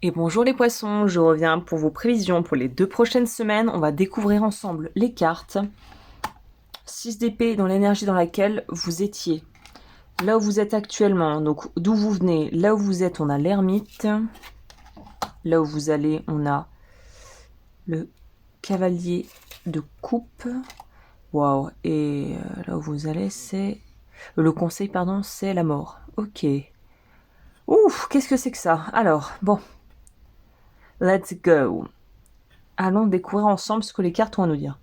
Et bonjour les poissons, je reviens pour vos prévisions pour les 2 prochaines semaines. On va découvrir ensemble les cartes. 6 d'épée dans l'énergie dans laquelle vous étiez. Là où vous êtes actuellement, donc d'où vous venez, là où vous êtes, on a l'ermite. Là où vous allez, on a le cavalier de coupe. Waouh, et là où vous allez, c'est... Le conseil, pardon, c'est la mort. Ok. Ouf, qu'est-ce que c'est que ça? Alors, bon, let's go. Allons découvrir ensemble ce que les cartes ont à nous dire.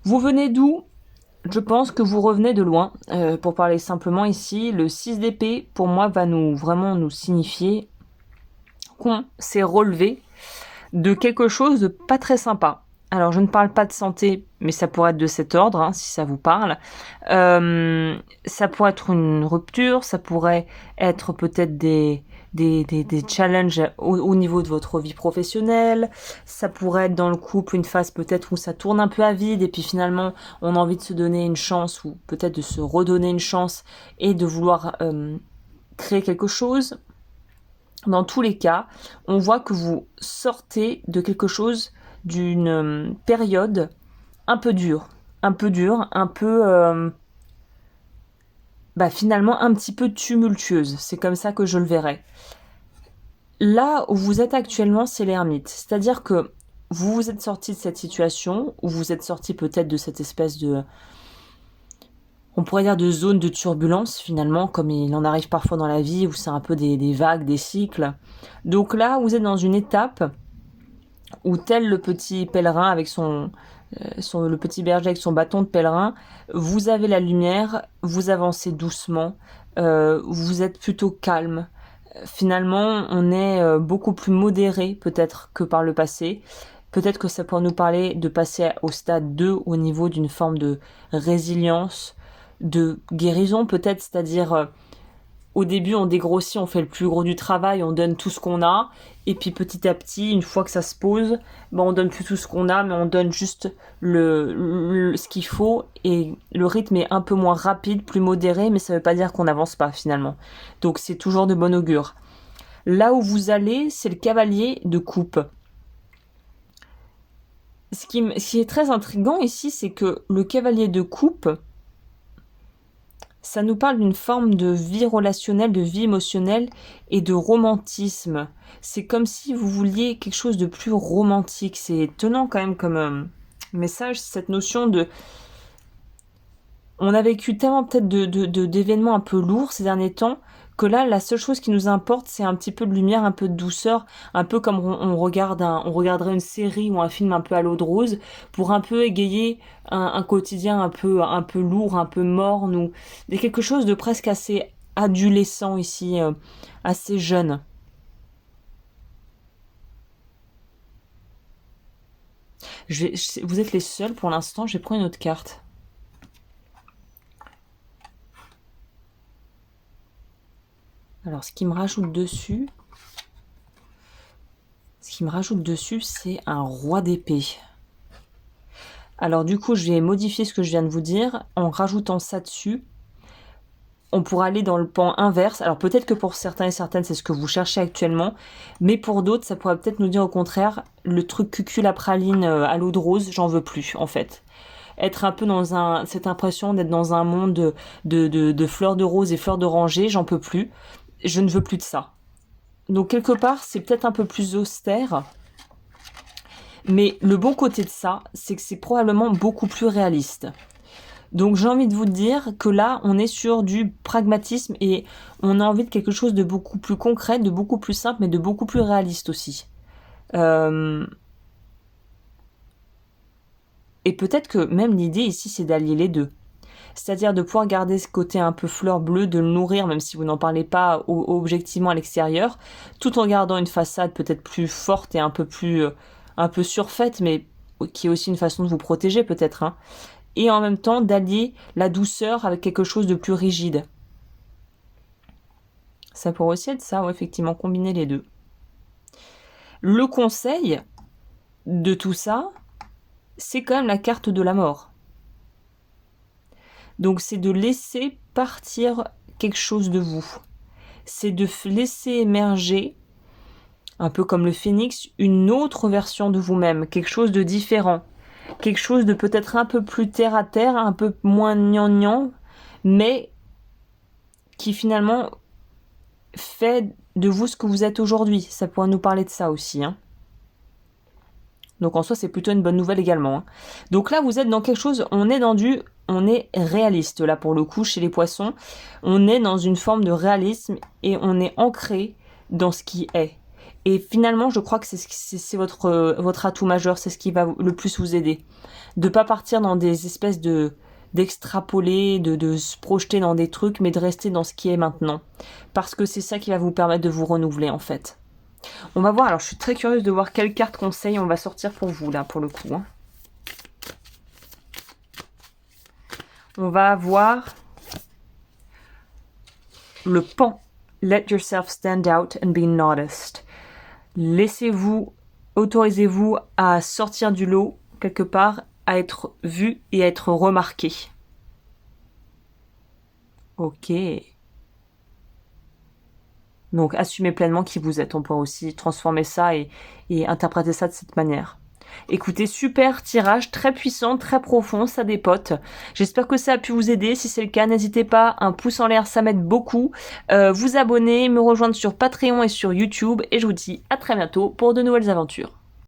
Vous venez d'où? Je pense que vous revenez de loin. Pour parler simplement ici, le 6 d'épée, pour moi, va vraiment nous signifier qu'on s'est relevé de quelque chose de pas très sympa. Alors, je ne parle pas de santé, mais ça pourrait être de cet ordre, hein, si ça vous parle. Ça pourrait être une rupture, ça pourrait être peut-être des challenges au niveau de votre vie professionnelle. Ça pourrait être dans le couple une phase peut-être où ça tourne un peu à vide et puis finalement on a envie de se donner une chance ou peut-être de se redonner une chance et de vouloir créer quelque chose. Dans tous les cas, on voit que vous sortez de quelque chose, d'une période un peu dure, un peu finalement un petit peu tumultueuse. C'est comme ça que je le verrais. Là où vous êtes actuellement, c'est l'ermite. C'est-à-dire que vous vous êtes sorti de cette situation, ou vous êtes sorti peut-être de cette espèce de, on pourrait dire de zone de turbulence finalement, comme il en arrive parfois dans la vie, où c'est un peu des vagues, des cycles. Donc là, vous êtes dans une étape où tel le petit pèlerin avec le petit berger avec son bâton de pèlerin, vous avez la lumière, vous avancez doucement, vous êtes plutôt calme. Finalement, on est beaucoup plus modéré peut-être que par le passé. Peut-être que ça pourrait nous parler de passer au stade 2 au niveau d'une forme de résilience, de guérison peut-être, c'est-à-dire au début on dégrossit, on fait le plus gros du travail, on donne tout ce qu'on a, et puis petit à petit, une fois que ça se pose, on donne plus tout ce qu'on a, mais on donne juste ce qu'il faut, et le rythme est un peu moins rapide, plus modéré, mais ça veut pas dire qu'on n'avance pas finalement. Donc c'est toujours de bon augure. Là où vous allez, c'est le cavalier de coupe. Ce qui est très intriguant ici, c'est que le cavalier de coupe, ça nous parle d'une forme de vie relationnelle, de vie émotionnelle et de romantisme. C'est comme si vous vouliez quelque chose de plus romantique. C'est étonnant quand même comme message, cette notion de... On a vécu tellement peut-être d'événements un peu lourds ces derniers temps que là, la seule chose qui nous importe, c'est un petit peu de lumière, un peu de douceur, un peu comme on regarderait une série ou un film un peu à l'eau de rose, pour un peu égayer un quotidien un peu lourd, un peu morne, ou quelque chose de presque assez adolescent ici, assez jeune. Vous êtes les seuls pour l'instant, je vais prendre une autre carte. Alors, ce qui me rajoute dessus, c'est un roi d'épée. Alors du coup, je vais modifier ce que je viens de vous dire en rajoutant ça dessus. On pourra aller dans le pan inverse. Alors peut-être que pour certains et certaines, c'est ce que vous cherchez actuellement, mais pour d'autres, ça pourrait peut-être nous dire au contraire, le truc cucul-praline à l'eau de rose, j'en veux plus en fait. Être un peu dans cette impression d'être dans un monde de fleurs de rose et fleurs d'oranger, j'en peux plus. Je ne veux plus de ça. Donc quelque part, c'est peut-être un peu plus austère, mais le bon côté de ça, c'est que c'est probablement beaucoup plus réaliste. Donc j'ai envie de vous dire que là, on est sur du pragmatisme et on a envie de quelque chose de beaucoup plus concret, de beaucoup plus simple, mais de beaucoup plus réaliste aussi. Et peut-être que même l'idée ici, c'est d'allier les deux. C'est-à-dire de pouvoir garder ce côté un peu fleur bleue, de le nourrir, même si vous n'en parlez pas objectivement à l'extérieur, tout en gardant une façade peut-être plus forte et un peu surfaite, mais qui est aussi une façon de vous protéger peut-être, hein. Et en même temps d'allier la douceur avec quelque chose de plus rigide. Ça pourrait aussi être ça, ou effectivement, combiner les deux. Le conseil de tout ça, c'est quand même la carte de la mort. Donc c'est de laisser partir quelque chose de vous. C'est de laisser émerger un peu comme le phénix, une autre version de vous-même, quelque chose de différent, quelque chose de peut-être un peu plus terre à terre, un peu moins gnangnan, mais qui finalement fait de vous ce que vous êtes aujourd'hui. Ça pourrait nous parler de ça aussi, hein. Donc en soi, c'est plutôt une bonne nouvelle également, hein. Donc là, vous êtes dans quelque chose, on est réaliste là pour le coup chez les poissons. On est dans une forme de réalisme et on est ancré dans ce qui est. Et finalement, je crois que c'est votre atout majeur, c'est ce qui va le plus vous aider. De pas partir dans des espèces d'extrapoler, de se projeter dans des trucs, mais de rester dans ce qui est maintenant. Parce que c'est ça qui va vous permettre de vous renouveler en fait. On va voir, alors je suis très curieuse de voir quelle carte conseil on va sortir pour vous là pour le coup, hein. On va avoir le pan. Let yourself stand out and be noticed. Laissez-vous, autorisez-vous à sortir du lot quelque part, à être vu et à être remarqué. Ok. Donc assumez pleinement qui vous êtes. On peut aussi transformer ça et interpréter ça de cette manière. Écoutez, super tirage, très puissant, très profond, ça dépote. J'espère que ça a pu vous aider. Si c'est le cas, n'hésitez pas, un pouce en l'air, ça m'aide beaucoup. Vous abonner, me rejoindre sur Patreon et sur YouTube. Et je vous dis à très bientôt pour de nouvelles aventures.